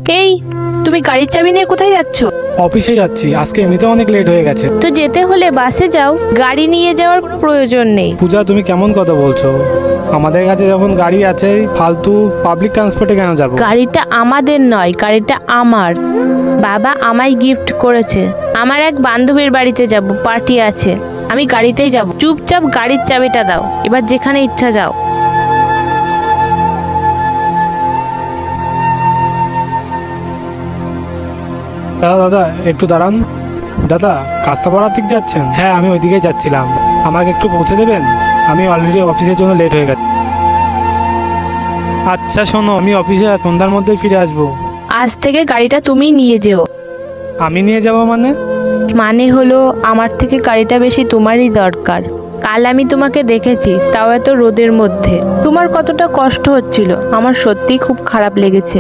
এই, তুমি গাড়ির চাবি নিয়ে কোথায় যাচ্ছ? অফিসে যাচ্ছি, আজকে এমনিতে অনেক লেট হয়ে গেছে। তো যেতে হলে বাসে যাও, গাড়ি নিয়ে যাওয়ার কোনো প্রয়োজন নেই। পূজা, তুমি কেমন কথা বলছো? আমাদের কাছে যখন গাড়ি আছে, ফালতু পাবলিক ট্রান্সপোর্টে কেন যাব? গাড়িটা আমাদের নয়, গাড়িটা আমার। বাবা আমায় গিফট করেছে। আমার এক বান্ধবীর বাড়িতে যাব, পার্টি আছে, আমি গাড়িতেই যাব। চুপচাপ গাড়ির চাবিটা দাও, এবার যেখানে ইচ্ছা যাও। দাদা দাদা, একটু দাঁড়ান। দাদা, কাস্তাপাড়ার দিক যাচ্ছেন? হ্যাঁ, আমি ওইদিকেই যাচ্ছিলাম। আমাকে একটু পৌঁছে দেবেন? আমি অলরেডি অফিসের জন্য লেট হয়ে গেছে। আচ্ছা শোনো, আমি অফিসে সন্ধ্যার মধ্যেই ফিরে আসবো। আজ থেকে গাড়িটা তুমি নিয়ে যেও। আমি নিয়ে যাব মানে? মানে হলো, আমার থেকে গাড়িটা বেশি তোমারই দরকার। কাল আমি তোমাকে দেখেছি, তাও এত রোদের মধ্যে। তোমার কতটা কষ্ট হচ্ছিল আমার সত্যিই খুব খারাপ লেগেছে।